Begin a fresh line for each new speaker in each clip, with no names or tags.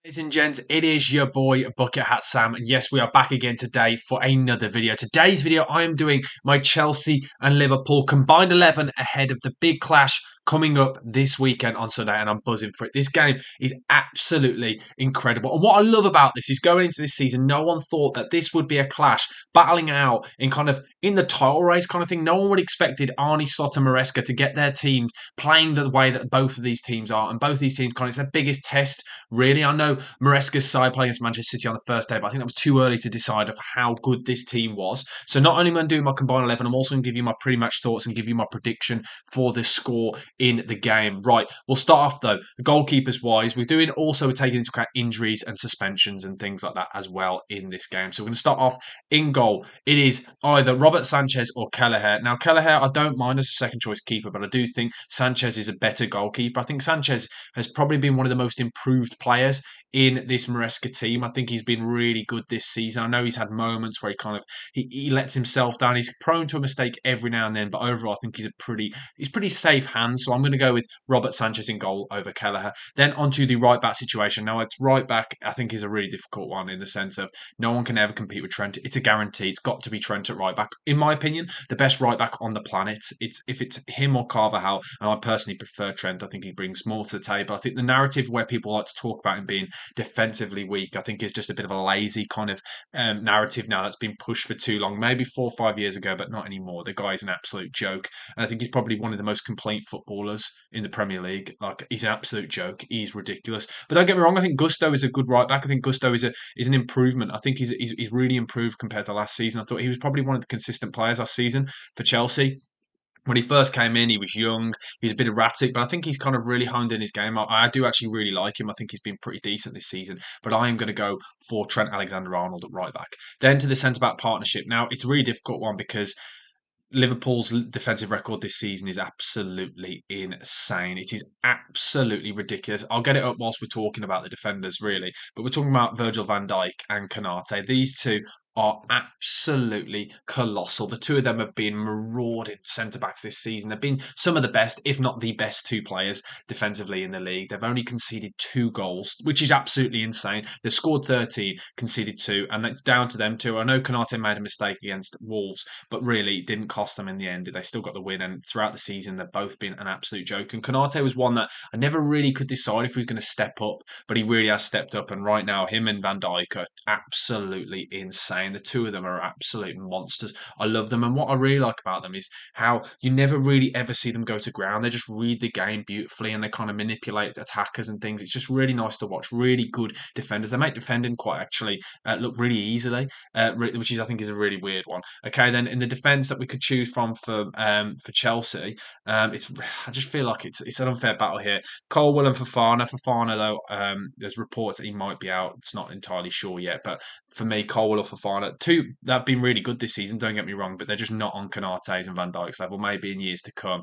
Ladies and gents, it is your boy Bucket Hat Sam, and yes, we are back again today for another video. Today's video, I am doing my Chelsea and Liverpool combined 11 ahead of the big clash coming up this weekend on Sunday, and I'm buzzing for it. This game is absolutely incredible, and what I love about this is going into this season, no one thought that this would be a clash battling out in the title race kind of thing. No one would have expected Arnie Slot and Maresca to get their teams playing the way that both of these teams are, and both of these teams it's their biggest test. Really, I know Maresca's side playing against Manchester City on the first day, but I think that was too early to decide of how good this team was. So not only am I doing my combined 11, I'm also going to give you my pre-match thoughts and give you my prediction for the score in the game. Right, we'll start off though, the goalkeepers wise, we're taking into account injuries and suspensions and things like that as well in this game. So we're going to start off in goal. It is either Robert Sanchez or Kelleher. Now Kelleher, I don't mind as a second choice keeper, but I do think Sanchez is a better goalkeeper. I think Sanchez has probably been one of the most improved players in this Maresca team. I think he's been really good this season. I know he's had moments where he lets himself down. He's prone to a mistake every now and then, but overall I think he's pretty safe hands. So I'm going to go with Robert Sanchez in goal over Kelleher. Then onto the right back situation. Now it's right back I think is a really difficult one in the sense of no one can ever compete with Trent. It's a guarantee. It's got to be Trent at right back. In my opinion, the best right back on the planet. If it's him or Carvajal, and I personally prefer Trent. I think he brings more to the table. I think the narrative where people like to talk about him being defensively weak, I think is just a bit of a lazy kind of narrative now that's been pushed for too long. Maybe 4 or 5 years ago, but not anymore. The guy is an absolute joke. And I think he's probably one of the most complete footballers in the Premier League. Like, he's an absolute joke. He's ridiculous. But don't get me wrong, I think Gusto is a good right back. I think Gusto is an improvement. I think he's really improved compared to last season. I thought he was probably one of the consistent players last season for Chelsea. When he first came in, he was young. He's a bit erratic, but I think he's kind of really honed in his game. I do actually really like him. I think he's been pretty decent this season. But I am going to go for Trent Alexander-Arnold at right back. Then to the centre back partnership. Now it's a really difficult one because Liverpool's defensive record this season is absolutely insane. It is absolutely ridiculous. I'll get it up whilst we're talking about the defenders, really. But we're talking about Virgil van Dijk and Konate. These two are absolutely colossal. The two of them have been marauded centre backs this season. They've been some of the best, if not the best, two players defensively in the league. They've only conceded 2 goals, which is absolutely insane. They've scored 13, conceded 2, and it's down to them two. I know Konate made a mistake against Wolves, but really didn't cost them in the end. They still got the win, and throughout the season, they've both been an absolute joke. And Konate was one that I never really could decide if he was going to step up, but he really has stepped up. And right now, him and Van Dijk are absolutely insane. The two of them are absolute monsters. I love them. And what I really like about them is how you never really ever see them go to ground. They just read the game beautifully and they kind of manipulate attackers and things. It's just really nice to watch. Really good defenders. They make defending quite actually look really easily, which is I think is a really weird one. Okay, then in the defence that we could choose from for Chelsea, I just feel like it's an unfair battle here. Colwill and Fofana. Fofana though, there's reports that he might be out. It's not entirely sure yet, but for me, Colwill or Fofana, two that have been really good this season. Don't get me wrong, but they're just not on Konate's and Van Dijk's level. Maybe in years to come.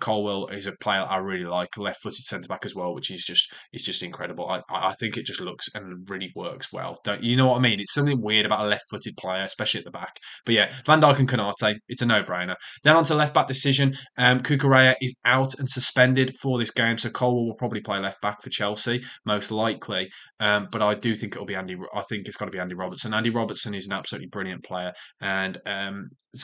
Colwill is a player I really like, left-footed centre back as well, which is just incredible. I think it just looks and really works well. Don't you know what I mean? It's something weird about a left-footed player, especially at the back. But yeah, Van Dijk and Konate, it's a no-brainer. Then on to left back decision. Cucurella is out and suspended for this game, so Colwill will probably play left back for Chelsea most likely. But I do think it'll be Andy. I think it's got to be Andy Robertson. Andy Robertson is an absolutely brilliant player, and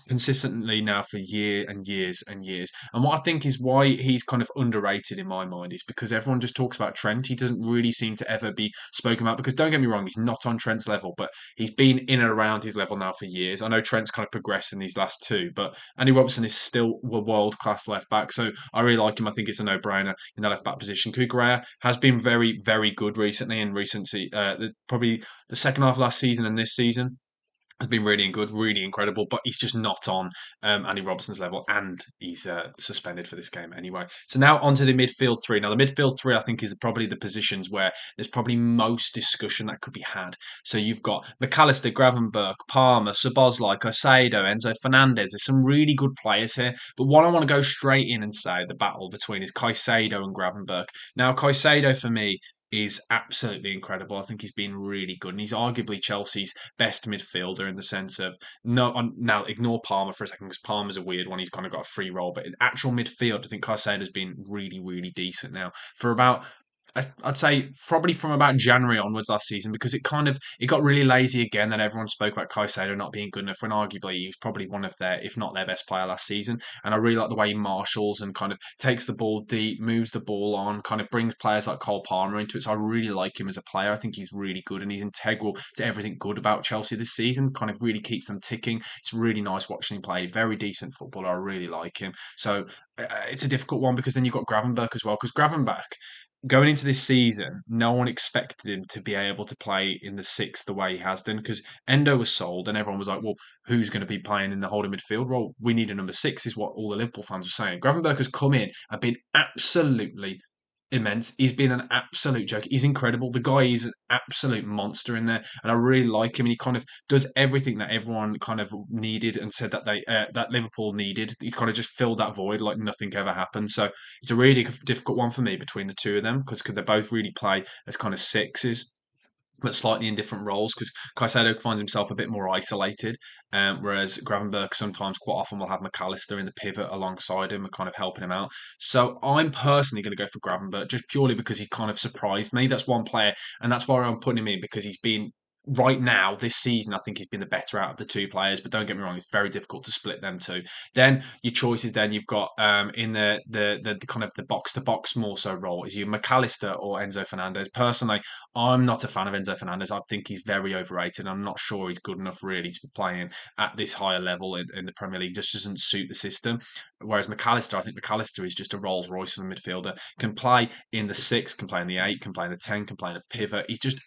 consistently now for years and years and years. And what I think is why he's kind of underrated in my mind is because everyone just talks about Trent. He doesn't really seem to ever be spoken about because don't get me wrong, he's not on Trent's level, but he's been in and around his level now for years. I know Trent's kind of progressed in these last two, but Andy Robertson is still a world class left back. So I really like him. I think it's a no brainer in the left back position. Cucurella has been very, very good recently in recency. Probably the second half of last season and this season has been really good, really incredible, but he's just not on Andy Robertson's level, and he's suspended for this game anyway. So now onto the midfield three. Now the midfield three, I think, is probably the positions where there's probably most discussion that could be had. So you've got McAllister, Gravenberch, Palmer, Szoboszlai, Caicedo, Enzo Fernandez. There's some really good players here, but one I want to go straight in and say the battle between is Caicedo and Gravenberch. Now Caicedo for me is absolutely incredible. I think he's been really good, and he's arguably Chelsea's best midfielder in the sense of no. Now ignore Palmer for a second because Palmer's a weird one. He's kind of got a free role, but in actual midfield, I think Caicedo's been really, really decent now for about I'd say probably from about January onwards last season, because it got really lazy again. And everyone spoke about Caicedo not being good enough when arguably he was probably one of their, if not their best player last season. And I really like the way he marshals and kind of takes the ball deep, moves the ball on, kind of brings players like Cole Palmer into it. So I really like him as a player. I think he's really good and he's integral to everything good about Chelsea this season. Kind of really keeps them ticking. It's really nice watching him play. Very decent footballer. I really like him. So it's a difficult one because then you've got Gravenberch as well. Because Gravenberch, going into this season, no one expected him to be able to play in the six the way he has done because Endo was sold and everyone was like, well, who's going to be playing in the holding midfield role? We need a number six, is what all the Liverpool fans were saying. Gravenberch has come in and been absolutely immense. He's been an absolute joke. He's incredible. The guy is an absolute monster in there, and I really like him. And he kind of does everything that everyone kind of needed and said that that Liverpool needed. He's kind of just filled that void like nothing ever happened. So it's a really difficult one for me between the two of them because they both really play as kind of sixes but slightly in different roles because Caicedo finds himself a bit more isolated, whereas Gravenberch sometimes quite often will have McAllister in the pivot alongside him and kind of helping him out. So I'm personally going to go for Gravenberch just purely because he kind of surprised me. That's one player, and that's why I'm putting him in because he's been right now this season. I think he's been the better out of the two players, but don't get me wrong, it's very difficult to split them two. Then your choices. Then you've got in the kind of the box to box more so role is you McAllister or Enzo Fernandez. Personally, I'm not a fan of Enzo Fernandez. I think he's very overrated. I'm not sure he's good enough really to be playing at this higher level in the Premier League. Just doesn't suit the system. Whereas McAllister, I think McAllister is just a Rolls Royce of a midfielder. Can play in the six, can play in the eight, can play in the 10, can play in a pivot. He's just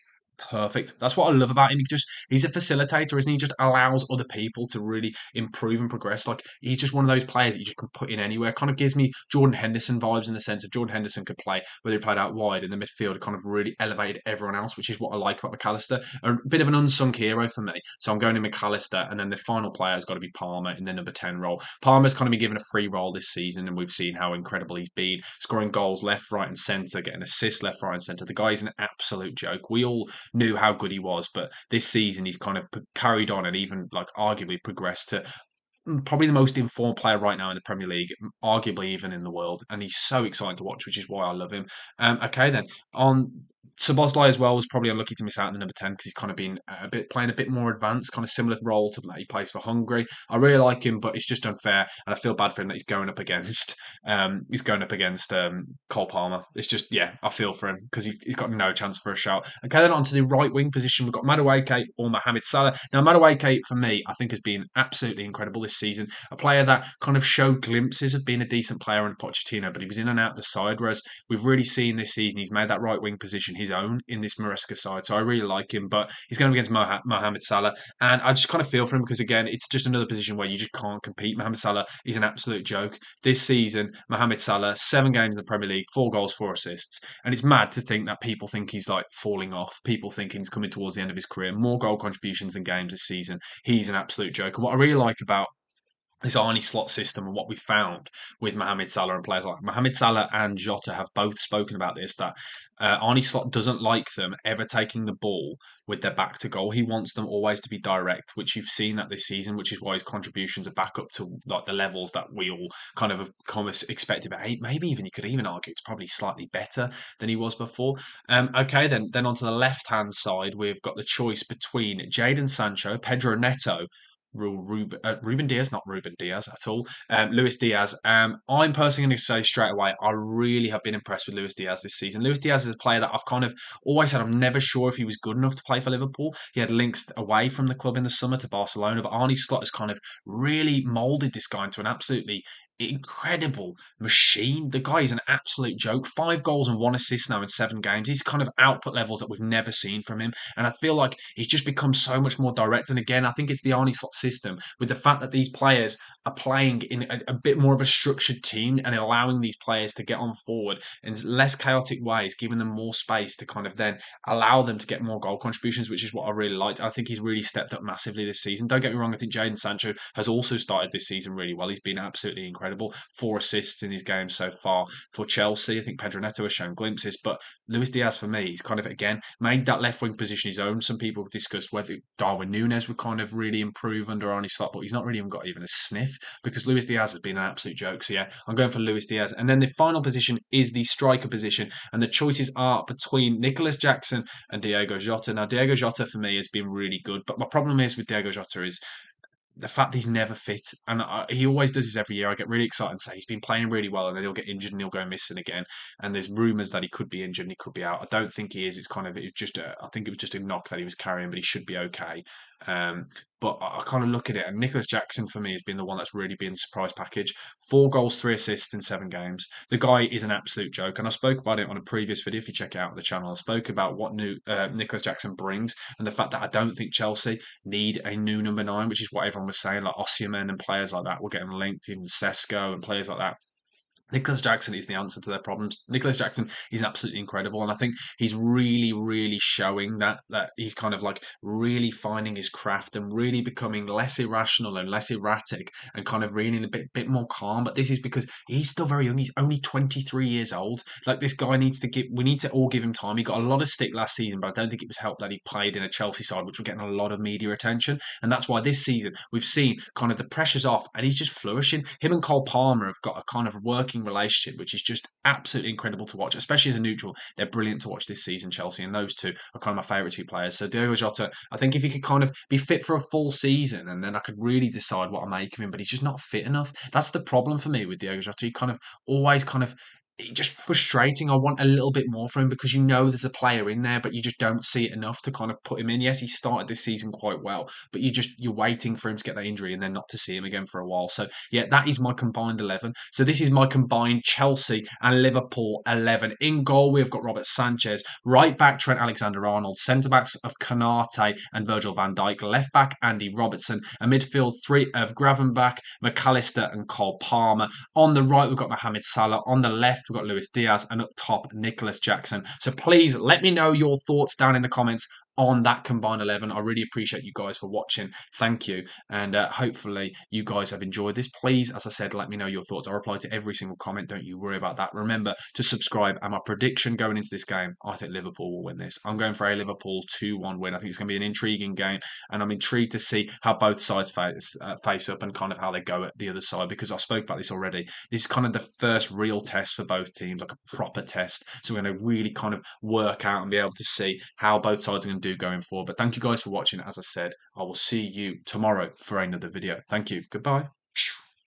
perfect. That's what I love about him. He's a facilitator, isn't he? He just allows other people to really improve and progress. Like he's just one of those players that you just can put in anywhere. Kind of gives me Jordan Henderson vibes in the sense of Jordan Henderson could play whether he played out wide in the midfield. Kind of really elevated everyone else, which is what I like about McAllister. A bit of an unsung hero for me. So I'm going to McAllister, and then the final player has got to be Palmer in the number 10 role. Palmer's kind of been given a free role this season, and we've seen how incredible he's been, scoring goals left, right, and centre, getting assists left, right, and centre. The guy's an absolute joke. We all knew how good he was, but this season he's kind of carried on and even like arguably progressed to probably the most informed player right now in the Premier League, arguably even in the world. And he's so exciting to watch, which is why I love him. Okay, then on Sabozlai as well was probably unlucky to miss out on the number 10 because he's kind of been a bit playing a bit more advanced, kind of similar role to that he plays for Hungary. I really like him, but it's just unfair, and I feel bad for him that he's going up against Cole Palmer. It's just yeah, I feel for him because he's got no chance for a shout. Okay, then on to the right wing position, we've got Madueke or Mohamed Salah. Now Madueke for me, I think has been absolutely incredible this season. A player that kind of showed glimpses of being a decent player in Pochettino, but he was in and out the side. Whereas we've really seen this season he's made that right wing position his own in this Maresca side. So I really like him, but he's going up against Mohamed Salah. And I just kind of feel for him because, again, it's just another position where you just can't compete. Mohamed Salah is an absolute joke. This season, Mohamed Salah, 7 games in the Premier League, 4 goals, 4 assists. And it's mad to think that people think he's like falling off. People think he's coming towards the end of his career. More goal contributions than games this season. He's an absolute joke. And what I really like about this Arnie slot system and what we found with Mohamed Salah and players like Mohamed Salah and Jota have both spoken about this, that Arnie slot doesn't like them ever taking the ball with their back to goal. He wants them always to be direct, which you've seen that this season, which is why his contributions are back up to like the levels that we all kind of expected. But maybe even you could even argue it's probably slightly better than he was before. Okay, then onto the left hand side, we've got the choice between Jadon Sancho, Pedro Neto, Ruben Diaz, not Ruben Diaz at all. Luis Diaz. I'm personally going to say straight away, I really have been impressed with Luis Diaz this season. Luis Diaz is a player that I've kind of always said I'm never sure if he was good enough to play for Liverpool. He had links away from the club in the summer to Barcelona, but Arnie Slot has kind of really moulded this guy into an absolutely incredible machine. The guy is an absolute joke. 5 goals and 1 assist now in 7 games. He's kind of output levels that we've never seen from him. And I feel like he's just become so much more direct. And again, I think it's the Arnie Slot system with the fact that these players are playing in a bit more of a structured team and allowing these players to get on forward in less chaotic ways, giving them more space to kind of then allow them to get more goal contributions, which is what I really liked. I think he's really stepped up massively this season. Don't get me wrong, I think Jadon Sancho has also started this season really well. He's been absolutely incredible incredible. 4 assists in his game so far for Chelsea. I think Pedro Neto has shown glimpses, but Luis Diaz for me, he's kind of again made that left wing position his own. Some people discussed whether Darwin Núñez would kind of really improve under Arne Slot, but he's not really even got even a sniff because Luis Diaz has been an absolute joke. So yeah, I'm going for Luis Diaz. And then the final position is the striker position, and the choices are between Nicholas Jackson and Diego Jota. Now Diego Jota for me has been really good, but my problem is with Diego Jota is the fact he's never fit, and he always does this every year. I get really excited and say he's been playing really well, and then he'll get injured and he'll go missing again. And there's rumours that he could be injured and he could be out. I don't think he is. I think it was just a knock that he was carrying, but he should be okay. Um, but I kind of look at it, and Nicholas Jackson for me has been the one that's really been the surprise package. 4 goals, 3 assists in 7 games. The guy is an absolute joke, and I spoke about it on a previous video. If you check out the channel, I spoke about what new Nicholas Jackson brings, and the fact that I don't think Chelsea need a new number 9, which is what everyone was saying, like Osimhen and players like that were getting linked, even Sesko and players like that. Nicholas Jackson is the answer to their problems. Nicholas Jackson is absolutely incredible, and I think he's really, really showing that he's kind of like really finding his craft and really becoming less irrational and less erratic and kind of really a bit more calm. But this is because he's still very young. He's only 23 years old. Like this guy needs to give. We need to all give him time. He got a lot of stick last season, but I don't think it was helped that he played in a Chelsea side, which were getting a lot of media attention, and that's why this season we've seen kind of the pressure's off, and he's just flourishing. Him and Cole Palmer have got a kind of working relationship, which is just absolutely incredible to watch, especially as a neutral. They're brilliant to watch this season, Chelsea, and those two are kind of my favourite 2 players. So Diogo Jota, I think if he could kind of be fit for a full season, and then I could really decide what I make of him, but he's just not fit enough. That's the problem for me with Diogo Jota. He kind of always kind of just frustrating. I want a little bit more from him because you know there's a player in there, but you just don't see it enough to kind of put him in. Yes, he started this season quite well, but you're waiting for him to get that injury and then not to see him again for a while. So yeah, that is my combined 11. So this is my combined Chelsea and Liverpool 11. In goal, we've got Robert Sanchez, right back Trent Alexander-Arnold, centre backs of Kanate and Virgil van Dijk, left back Andy Robertson, a midfield 3 of Gravenbach, McAllister and Cole Palmer. On the right, we've got Mohamed Salah. On the left, we've got Luis Diaz, and up top, Nicholas Jackson. So please let me know your thoughts down in the comments on that combined 11. I really appreciate you guys for watching. Thank you. And hopefully you guys have enjoyed this. Please, as I said, let me know your thoughts. I reply to every single comment. Don't you worry about that. Remember to subscribe. And my prediction going into this game, I think Liverpool will win this. I'm going for a Liverpool 2-1 win. I think it's going to be an intriguing game. And I'm intrigued to see how both sides face up and kind of how they go at the other side, because I spoke about this already. This is kind of the first real test for both teams, like a proper test. So we're going to really kind of work out and be able to see how both sides are going to do going forward. But thank you guys for watching. As I said, I will see you tomorrow for another video. Thank you. Goodbye.